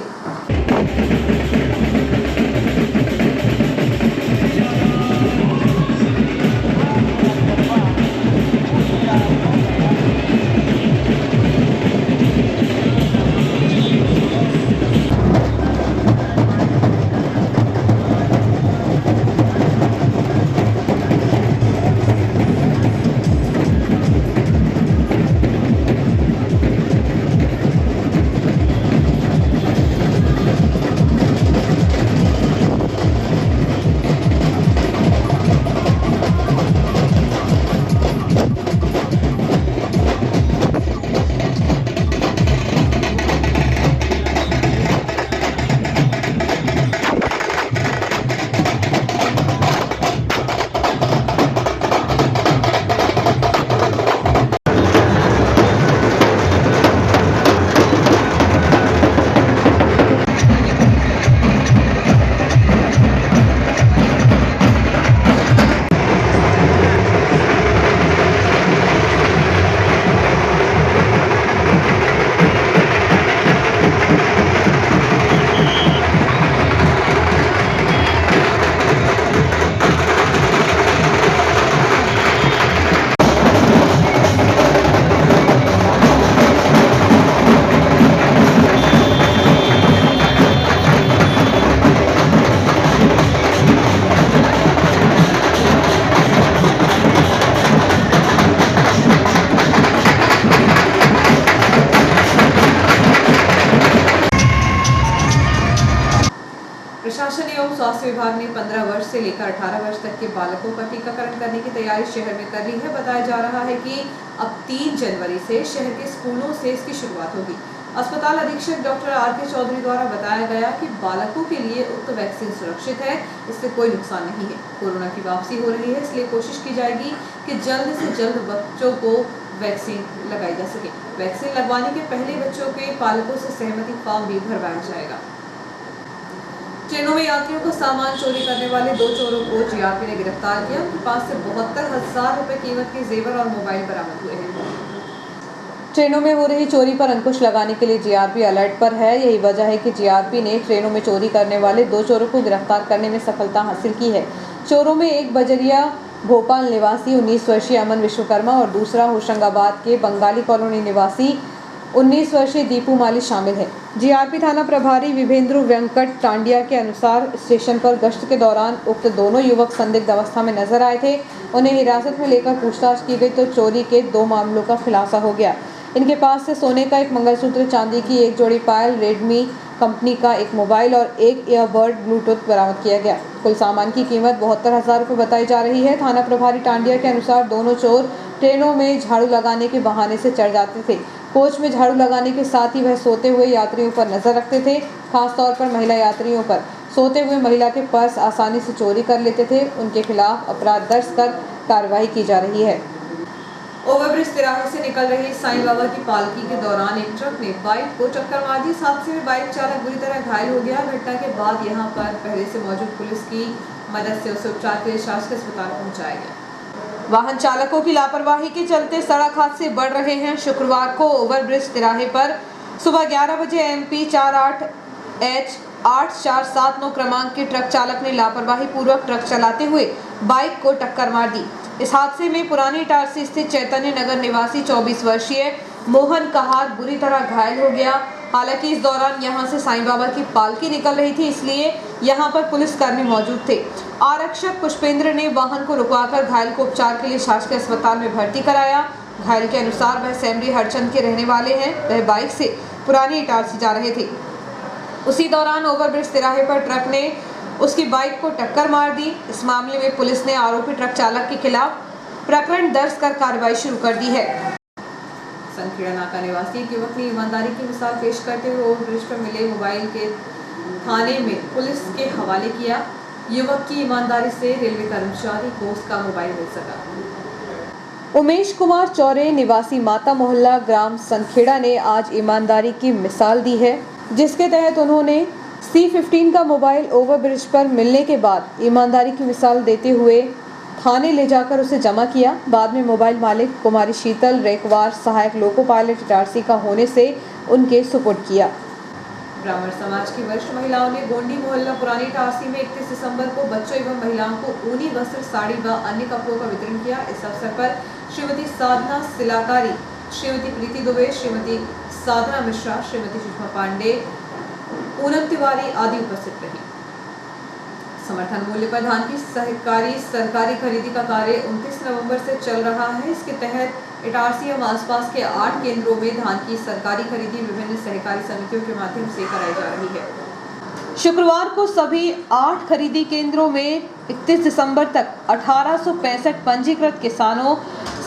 प्रशासन एवं स्वास्थ्य विभाग ने 15 वर्ष से लेकर 18 वर्ष तक के बालकों का टीकाकरण करने की तैयारी शहर में कर ली है। बताया जा रहा है कि अब 3 जनवरी से शहर के स्कूलों से इसकी शुरुआत होगी। अस्पताल अधीक्षक डॉक्टर आर.के. चौधरी द्वारा बताया गया कि बालकों के लिए उक्त वैक्सीन सुरक्षित है, इससे कोई नुकसान नहीं है। कोरोना की वापसी हो रही है, इसलिए कोशिश की जाएगी कि जल्द से जल्द बच्चों को वैक्सीन लगाई जा सके। वैक्सीन लगवाने के पहले बच्चों के पालकों से सहमति फॉर्म भी भरवाया जाएगा। ट्रेनों में यात्रियों को सामान चोरी करने वाले 2 चोरों को जीआरपी ने गिरफ्तार किया। उनके पास से 72,000 रुपए कीमत के जेवर और मोबाइल बरामद हुए हैं। ट्रेनों में हो रही चोरी पर अंकुश लगाने के लिए जीआरपी अलर्ट पर है। यही वजह है कि जीआरपी ने ट्रेनों में चोरी करने वाले 2 चोरों को गिरफ्तार करने में सफलता हासिल की है। चोरों में एक बजरिया भोपाल निवासी 19 वर्षीय अमन विश्वकर्मा और दूसरा होशंगाबाद के बंगाली कॉलोनी निवासी 19 वर्षीय दीपू माली शामिल है। जीआरपी थाना प्रभारी विभेंद्र वेंकट टांडिया के अनुसार स्टेशन पर गश्त के दौरान उक्त दोनों युवक संदिग्ध अवस्था में नजर आए थे। उन्हें हिरासत में लेकर पूछताछ की गई तो चोरी के 2 मामलों का खुलासा हो गया। इनके पास से सोने का एक मंगलसूत्र, चांदी की 1 जोड़ी पायल, रेडमी कंपनी का एक मोबाइल और एक ईयरबड ब्लूटूथ बरामद किया गया। कुल सामान की कीमत 72,000 रुपये बताई जा रही है। थाना प्रभारी टांडिया के अनुसार दोनों चोर ट्रेनों में झाड़ू लगाने के बहाने से चढ़ जाते थे। कोच में झाड़ू लगाने के साथ ही वह सोते हुए यात्रियों पर नजर रखते थे। खासतौर पर महिला यात्रियों पर सोते हुए महिला के पर्स आसानी से चोरी कर लेते थे। उनके खिलाफ अपराध दर्ज कर कार्रवाई की जा रही है। ओवरब्रिज तिराहे से निकल रही साईं बाबा की पालकी के दौरान एक ट्रक ने बाइक को टक्कर मार दी। इस हादसे में बाइक चालक बुरी तरह घायल हो गया। घटना के बाद यहां पर पहले से मौजूद पुलिस की मदद से उसे उपचार के लिए शासकीय अस्पताल पहुंचाया गया। वाहन चालकों की लापरवाही के चलते सड़क हादसे बढ़ रहे हैं। शुक्रवार को ओवरब्रिज तिराहे पर सुबह 11 बजे MP 48H8479 क्रमांक के ट्रक चालक ने लापरवाही पूर्वक ट्रक चलाते हुए बाइक को टक्कर मार दी। इस हादसे में पुरानी इटारसी स्थित चैतन्य नगर निवासी 24 वर्षीय मोहन कहार बुरी तरह घायल हो गया। हालांकि इस दौरान यहां से साईं बाबा की पालकी निकल रही थी, इसलिए यहां पर पुलिसकर्मी मौजूद थे। आरक्षक पुष्पेंद्र ने वाहन को रुकवाकर घायल को उपचार के लिए शासकीय अस्पताल में भर्ती कराया। घायल के अनुसार वह सेमरी हरचंद के रहने वाले हैं। वह बाइक से पुरानी इटारसी जा रहे थे। उसी दौरान ओवरब्रिज तिराहे पर ट्रक ने उसकी बाइक को टक्कर मार दी। इस मामले में पुलिस ने आरोपी ट्रक चालक के खिलाफ प्रकरण दर्ज कर कार्रवाई शुरू कर दी है। संखेड़ा नाका निवासी एक युवक ने ईमानदारी की मिसाल पेश करते हुए ओवरब्रिज पर मिले मोबाइल के थाने में पुलिस के हवाले किया। युवक की ईमानदारी से रेलवे कर्मचारी को उसका मोबाइल मिल सका। उमेश कुमार चौरे निवासी माता मोहल्ला ग्राम संखेड़ा ने आज ईमानदारी की मिसाल दी है, जिसके तहत उन्होंने C15 का मोबाइल ओवरब्रिज पर मिलने के बाद ईमानदारी की मिसाल देते हुए थाने ले जाकर उसे जमा किया। बाद में मोबाइल मालिक कुमारी शीतल रेकवार सहायक लोको पायलट इटारसी का होने से उनके सुपुर्द किया। ब्राह्मण समाज की वरिष्ठ महिलाओं ने गोंडी मोहल्ला पुरानी इटारसी में 31 दिसंबर को बच्चों एवं महिलाओं को ऊनी वस्त्र, साड़ी व अन्य कपड़ों का वितरण किया। इस अवसर पर श्रीमती साधना सिलाकारी, श्रीमती प्रीति दुबे, श्रीमती साधना मिश्रा, श्रीमती सुषमा पांडे, पूनम तिवारी आदि उपस्थित रही। समर्थन मूल्य पर धान की सरकारी खरीदी का कार्य 29 नवंबर से चल रहा है। इसके तहत इटारसी एवं आसपास के 8 केंद्रों में धान की सरकारी खरीदी विभिन्न सहकारी समितियों के माध्यम से कराई जा रही है। शुक्रवार को सभी 8 खरीदी केंद्रों में 31 दिसंबर तक 1865 पंजीकृत किसानों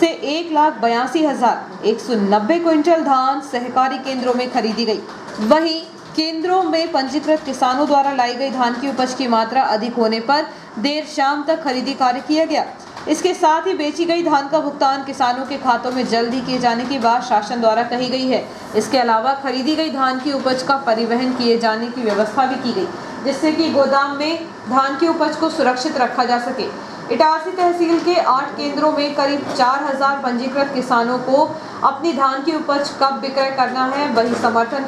से 1,82,190 क्विंटल धान सहकारी केंद्रों में खरीदी गई। वहीं केंद्रों में पंजीकृत किसानों द्वारा लाई गई धान की उपज की मात्रा अधिक होने पर देर शाम तक खरीदी कार्य किया गया। इसके साथ ही बेची गई धान का भुगतान किसानों के खातों में जल्द ही किए जाने की बात शासन द्वारा कही गई है। इसके अलावा खरीदी गई धान की उपज का परिवहन किए जाने की व्यवस्था भी की गई, जिससे कि गोदाम में धान की उपज को सुरक्षित रखा जा सके। इटारसी तहसील के 8 केंद्रों में करीब 4,000 पंजीकृत किसानों को अपनी धान की उपज कब विक्रय करना है, वही समर्थन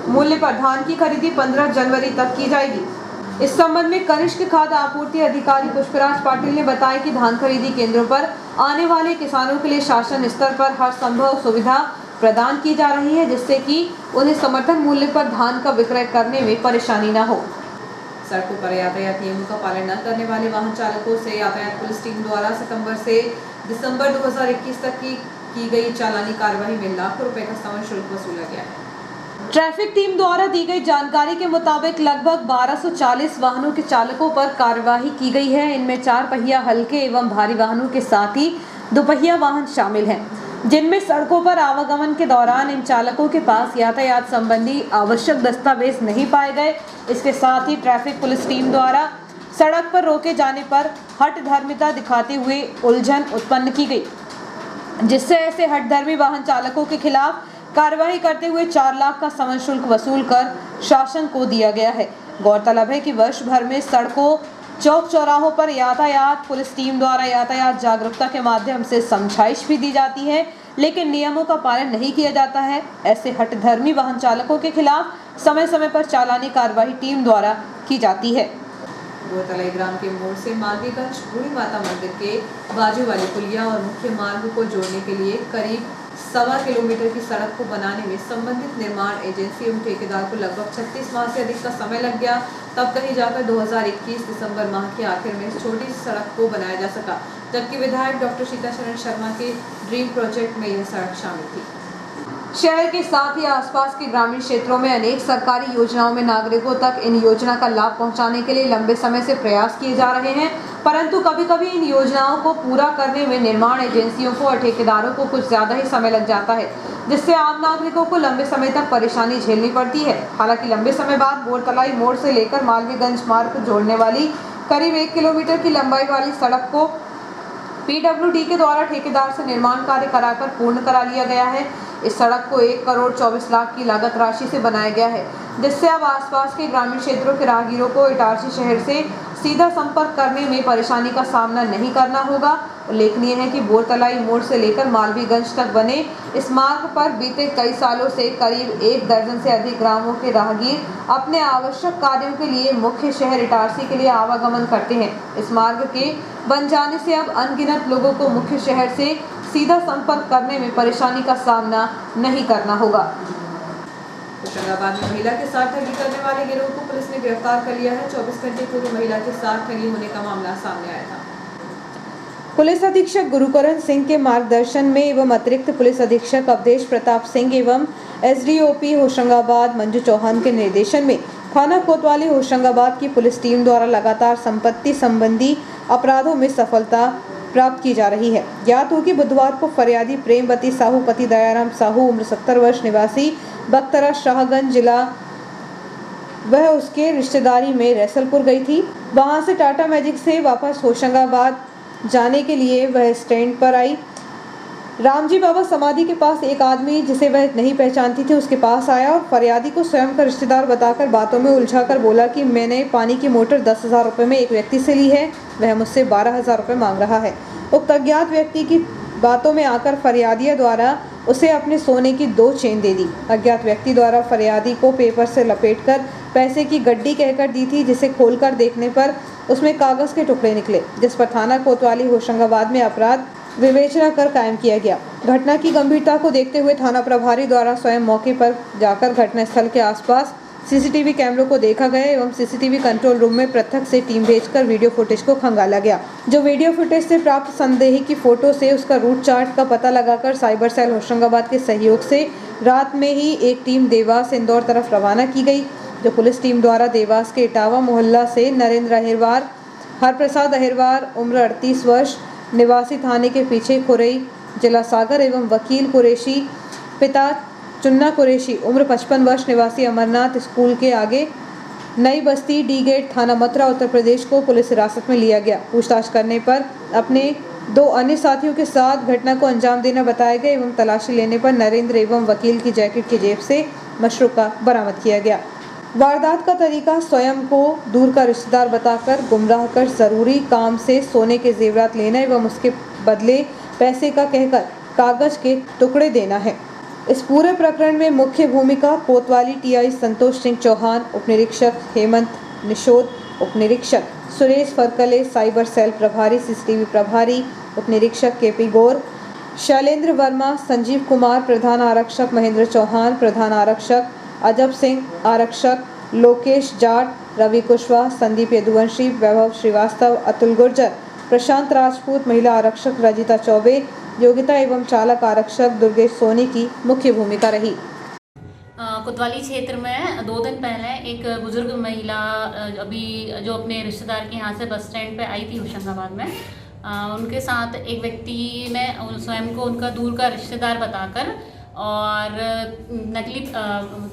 मूल्य पर धान की खरीदी 15 जनवरी तक की जाएगी। इस संबंध में कनिष्क खाद्य आपूर्ति अधिकारी पुष्पराज पाटिल ने बताया कि धान खरीदी केंद्रों पर आने वाले किसानों के लिए शासन स्तर पर हर संभव सुविधा प्रदान की जा रही है, जिससे कि उन्हें समर्थन मूल्य पर धान का विक्रय करने में परेशानी न हो। सड़कों पर यातायात नियमों का पालन न करने वाले वाहन चालकों से यातायात पुलिस टीम द्वारा सितंबर से दिसंबर 2021 तक की गई चालानी कार्रवाई में लाखों रुपए का समन शुल्क वसूला गया है। ट्रैफिक टीम द्वारा दी गई जानकारी के मुताबिक लगभग 1240 वाहनों के चालकों पर कार्यवाही की गई है। इनमें 4 पहिया हल्के एवं भारी वाहनों के साथ ही 2 पहिया वाहन शामिल हैं, जिनमें सड़कों पर आवागमन के दौरान इन चालकों के पास यातायात संबंधी आवश्यक दस्तावेज नहीं पाए गए। इसके साथ ही ट्रैफिक पुलिस टीम द्वारा सड़क पर रोके जाने पर हठधर्मिता दिखाते हुए उलझन उत्पन्न की गई, जिससे ऐसे हठधर्मी वाहन चालकों के खिलाफ कार्रवाई करते हुए 4 लाख का समन शुल्क वसूल कर शासन को दिया गया है। गौरतलब है कि वर्ष भर में सड़कों, चौक चौराहों पर यातायात पुलिस टीम द्वारा यातायात जागरूकता के माध्यम से समझाइश भी दी जाती है, लेकिन नियमों का पालन नहीं किया जाता है। ऐसे हठधर्मी वाहन चालकों के खिलाफ समय समय पर चालानी कार्रवाई टीम द्वारा की जाती है। गोतलाई ग्राम के मोड़ से मालवीगंज बूढ़ी माता मंदिर के बाजू वाली पुलिया और मुख्य मार्ग को जोड़ने के लिए करीब 1.25 किलोमीटर की सड़क को बनाने में संबंधित निर्माण एजेंसी एवं ठेकेदार को लगभग 36 माह से अधिक का समय लग गया। तब कहीं जाकर 2021 दिसंबर माह के आखिर में इस छोटी सी सड़क को बनाया जा सका। जबकि विधायक डॉक्टर सीताचरण शर्मा के ड्रीम प्रोजेक्ट में यह सड़क शामिल थी। शहर के साथ ही आसपास के ग्रामीण क्षेत्रों में अनेक सरकारी योजनाओं में नागरिकों तक इन योजना का लाभ पहुंचाने के लिए लंबे समय से प्रयास किए जा रहे हैं, परंतु कभी-कभी इन योजनाओं को पूरा करने में निर्माण एजेंसियों को और ठेकेदारों को कुछ ज्यादा ही समय लग जाता है, जिससे आम नागरिकों को लंबे समय तक परेशानी झेलनी पड़ती है। हालांकि लंबे समय बाद बोरतलाई मोड़ से लेकर मालवीयगंज मार्ग को जोड़ने वाली करीब 1 किलोमीटर की लंबाई वाली सड़क को पीडब्ल्यूडी के द्वारा ठेकेदार से निर्माण कार्य कराकर पूर्ण करा लिया गया है। इस सड़क को 1 करोड़ 24 लाख की लागत राशि से बनाया गया है, जिससे अब आसपास के ग्रामीण क्षेत्रों के राहगीरों को इटारसी शहर से सीधा संपर्क करने में परेशानी का सामना नहीं करना होगा। उल्लेखनीय है कि बोरतलाई मोड़ से लेकर मालवीयगंज तक बने इस मार्ग पर बीते कई सालों से करीब 1 दर्जन से अधिक ग्रामों के राहगीर अपने आवश्यक कार्यों के लिए मुख्य शहर इटारसी के लिए आवागमन करते हैं। इस मार्ग के बन जाने से अब अनगिनत लोगों को मुख्य शहर से सीधा संपर्क करने में परेशानी का सामना नहीं करना होगा। होशंगाबाद में महिला के साथ ठगी करने वाले गिरोह को पुलिस ने गिरफ्तार कर लिया है। 24 घंटे पूर्व महिला के साथ ठगी होने का मामला सामने आया था। पुलिस अधीक्षक गुरुकरण सिंह के मार्गदर्शन में एवं अतिरिक्त पुलिस अधीक्षक अवधेश प्रताप सिंह एवं एसडीओपी होशंगाबाद मंजू चौहान के निर्देशन में थाना कोतवाली होशंगाबाद की पुलिस टीम द्वारा लगातार संपत्ति संबंधी अपराधों में सफलता प्राप्त की जा रही है। ज्ञात हो कि बुधवार को फरियादी प्रेमवती साहू पति दयाराम साहू उम्र 70 वर्ष निवासी बख्तरा शाहगंज जिला वह उसके रिश्तेदारी में रैसलपुर गई थी। वहां से टाटा मैजिक से वापस होशंगाबाद जाने के लिए वह स्टैंड पर आई। रामजी बाबा समाधि के पास एक आदमी जिसे वह नहीं पहचानती थी उसके पास आया और फरियादी को स्वयं का रिश्तेदार बताकर बातों में उलझाकर बोला कि मैंने पानी की मोटर 10,000 रुपये में एक व्यक्ति से ली है, वह मुझसे 12,000 रुपये मांग रहा है। उक्त अज्ञात व्यक्ति की बातों में आकर फरियादिया द्वारा उसे अपने सोने की 2 चेन दे दी। अज्ञात व्यक्ति द्वारा फरियादी को पेपर से लपेटकर पैसे की गड्डी कहकर दी थी, जिसे खोलकर देखने पर उसमें कागज के टुकड़े निकले, जिस पर थाना कोतवाली होशंगाबाद में अपराध विवेचना कर कायम किया गया। घटना की गंभीरता को देखते हुए थाना प्रभारी द्वारा स्वयं मौके पर जाकर घटनास्थल के आसपास सीसीटीवी कैमरों को देखा गया एवं सीसीटीवी कंट्रोल रूम में पृथक से टीम भेजकर वीडियो फुटेज को खंगाला गया। जो वीडियो फुटेज से प्राप्त संदेही की फोटो से उसका रूट चार्ट का पता लगाकर साइबर सेल होशंगाबाद के सहयोग से रात में ही एक टीम देवास इंदौर तरफ रवाना की गई। जो पुलिस टीम द्वारा देवास के इटावा मोहल्ला से नरेंद्र अहिरवार, हरप्रसाद अहिरवार उम्र 38 वर्ष निवासी थाने के पीछे खुरई जिला सागर एवं वकील कुरैशी पिता चुन्ना कुरैशी उम्र 55 वर्ष निवासी अमरनाथ स्कूल के आगे नई बस्ती डी गेट थाना मथुरा उत्तर प्रदेश को पुलिस हिरासत में लिया गया। पूछताछ करने पर अपने 2 अन्य साथियों के साथ घटना को अंजाम देना बताया गया एवं तलाशी लेने पर नरेंद्र एवं वकील की जैकेट की जेब से मशरूका बरामद किया गया। वारदात का तरीका स्वयं को दूर का रिश्तेदार बताकर गुमराह कर जरूरी काम से सोने के जेवरात लेना एवं उसके बदले पैसे का कहकर कागज के टुकड़े देना है। इस पूरे प्रकरण में मुख्य भूमिका कोतवाली टीआई संतोष सिंह चौहान, उपनिरीक्षक हेमंत निशोद, उपनिरीक्षक सुरेश फरकले, साइबर सेल प्रभारी सीसीटीवी प्रभारी उपनिरीक्षक केपी गौर, शैलेंद्र वर्मा, संजीव कुमार, प्रधान आरक्षक महेंद्र चौहान, प्रधान आरक्षक अजब सिंह, आरक्षक लोकेश जाट, रवि कुशवाहा, संदीप यदुवंशी, वैभव श्रीवास्तव, अतुल गुर्जर, प्रशांत राजपूत, महिला आरक्षक रजिता चौबे, योग्यता एवं चालक आरक्षक दुर्गेश सोनी की मुख्य भूमिका रही। कोतवाली क्षेत्र में 2 दिन पहले एक बुजुर्ग महिला अभी जो अपने रिश्तेदार के यहाँ से बस स्टैंड पे आई थी होशंगाबाद में, उनके साथ एक व्यक्ति ने स्वयं को उनका दूर का रिश्तेदार बताकर और नकली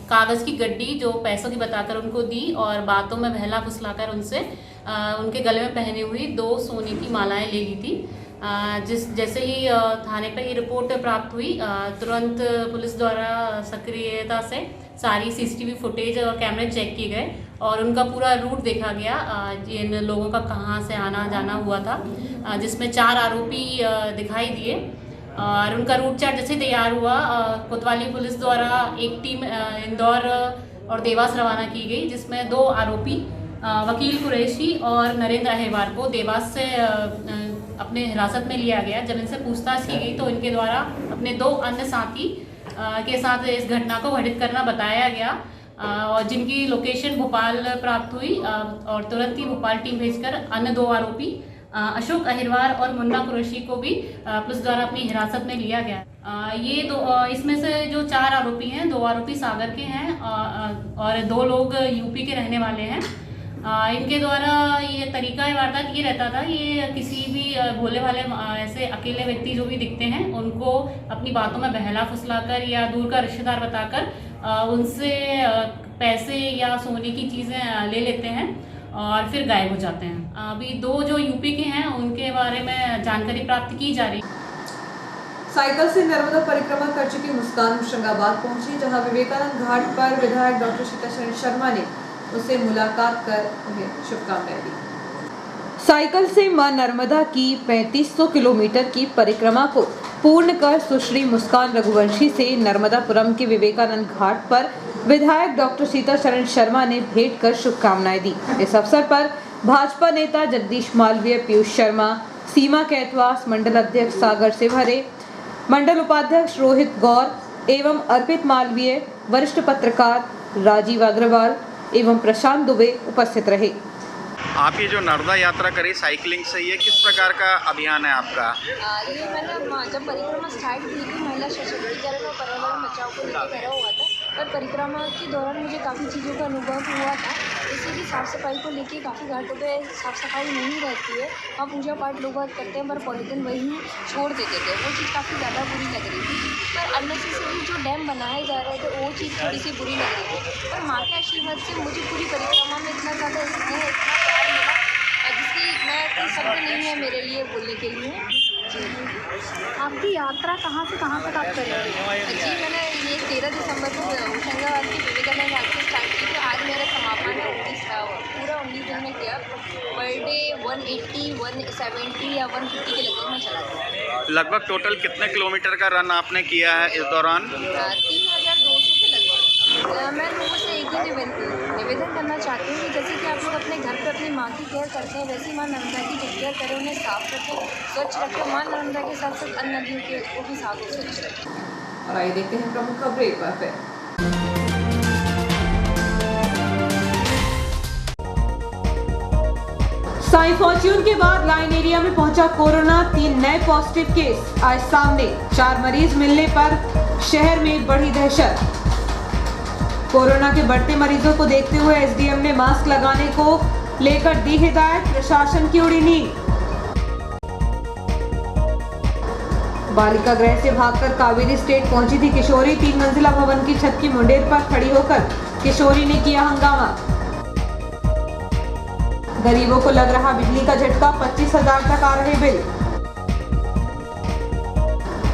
कागज़ की गड्डी जो पैसों की बताकर उनको दी और बातों में बहला फुसलाकर उनसे उनके गले में पहनी हुई 2 सोने की मालाएं ले ली थी। जैसे ही थाने पर ये रिपोर्ट प्राप्त हुई, तुरंत पुलिस द्वारा सक्रियता से सारी सीसीटीवी फुटेज और कैमरे चेक किए गए और उनका पूरा रूट देखा गया। इन लोगों का कहाँ से आना जाना हुआ था, जिसमें 4 आरोपी दिखाई दिए और उनका रूट चार्ट जैसे तैयार हुआ, कोतवाली पुलिस द्वारा एक टीम इंदौर और देवास रवाना की गई, जिसमें 2 आरोपी वकील कुरैशी और नरेंद्र अहिरवार को देवास से अपने हिरासत में लिया गया। जब इनसे पूछताछ की गई तो इनके द्वारा अपने 2 अन्य साथी के साथ इस घटना को घटित करना बताया गया और जिनकी लोकेशन भोपाल प्राप्त हुई और तुरंत ही भोपाल टीम भेजकर अन्य 2 आरोपी अशोक अहिरवार और मुन्ना कुरैशी को भी पुलिस द्वारा अपनी हिरासत में लिया गया। ये इसमें से जो 4 आरोपी हैं, 2 आरोपी सागर के हैं और 2 लोग यूपी के रहने वाले हैं। इनके द्वारा ये तरीका वारदात ये रहता था, ये किसी भी भोले भाले ऐसे अकेले व्यक्ति जो भी दिखते हैं उनको अपनी बातों में बहला फुसलाकर या दूर का रिश्तेदार बताकर उनसे पैसे या सोने की चीज़ें ले लेते हैं और फिर गायब हो जाते हैं। अभी 2 जो यूपी के हैं उनके बारे में जानकारी प्राप्त की जा रही। साइकिल से नर्मदा परिक्रमा कर चुकी मुस्कान होशंगाबाद पहुंची, जहां विवेकानंद घाट पर विधायक डॉक्टर सीताचरण शर्मा ने उससे मुलाकात कर उन्हें शुभकामनाएं दी। साइकिल से मां नर्मदा की 3500 किलोमीटर की परिक्रमा को पूर्ण कर सुश्री मुस्कान रघुवंशी से नर्मदापुरम के विवेकानंद घाट पर विधायक डॉक्टर सीताचरण शर्मा ने भेंट कर शुभकामनाएं दी। इस अवसर पर भाजपा नेता जगदीश मालवीय, पीयूष शर्मा, सीमा कैतवास, मंडल अध्यक्ष सागर सिवहरे, मंडल उपाध्यक्ष रोहित गौर एवं अर्पित मालवीय, वरिष्ठ पत्रकार राजीव अग्रवाल एवं प्रशांत दुबे उपस्थित रहे। आप ये जो नर्मदा यात्रा करी साइकिलिंग से, ये किस प्रकार का अभियान है आपका? ये मैंने जब परिक्रमा स्टार्ट की थी महिला सशक्तिकरण और पर्यावरण बचाव को लेकर करा हुआ था, पर परिक्रमा के दौरान मुझे काफ़ी चीज़ों का अनुभव हुआ था। जैसे कि साफ़ सफाई को लेके काफ़ी घाटों पे साफ़ सफाई नहीं रहती है, वहाँ पूजा पाठ लोग करते हैं पर पॉलीथिन वहीं छोड़ देते थे, वो चीज़ काफ़ी ज़्यादा बुरी लग रही थी। पर अननेसेसरी जो डैम बनाए जा रहे थे वो चीज़ थोड़ी सी बुरी लग रही थी। पर माँ के आशीर्वाद से मुझे पूरी परिक्रमा में इतना ज़्यादा स्नेह, इतना प्यार मिला जिसकी मैं कोई शब्द नहीं है मेरे लिए बोलने के लिए। आपकी यात्रा कहाँ से कहाँ तक आप करेंगे? जी मैंने ये 13 दिसंबर को होशंगाबाद के विवेकानंद घाट से स्टार्ट की थी। आज मेरा समापन है पूरा 19 दिन में किया। पर डे 180, 170 या 150 के लगभग में चला था। लगभग टोटल कितने किलोमीटर का रन आपने किया है इस दौरान? 3200 के लगभग। मैं लोगों से एक ही निवेदन करना चाहती हूँ कि जैसे कि आप लोग अपने घर पर अपनी माँ की केयर करते हैं, वैसे माँ नर्मदा की जो केयर करें, उन्हें साफ रखें, स्वच्छ रखें। माँ नर्मदा के साथ साथ अन्य नदियों के वो भी साफ और स्वच्छ रखें। और आइए देखते हैं प्रमुख खबरें एक बार फिर। साई फॉर्च्यून के बाद लाइन एरिया में पहुंचा कोरोना, 3 नए पॉजिटिव केस आज सामने। 4 मरीज मिलने पर शहर में बढ़ी दहशत। कोरोना के बढ़ते मरीजों को देखते हुए एसडीएम ने मास्क लगाने को लेकर दी हिदायत, प्रशासन की उड़ी नींद। बालिका गृह से भागकर कावेरी स्टेट पहुंची थी किशोरी, 3 मंजिला भवन की छत की मुंडेर पर खड़ी होकर किशोरी ने किया हंगामा। गरीबों को लग रहा बिजली का झटका, 25,000 तक आ रहे बिल।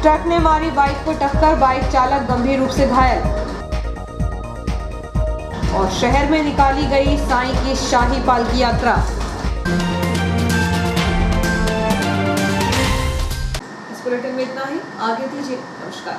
ट्रक ने मारी बाइक को टक्कर, बाइक चालक गंभीर रूप से घायल। और शहर में निकाली गई साईं की शाही पालकी यात्रा। इस बुलेटिन में इतना ही, आगे दीजिए, नमस्कार।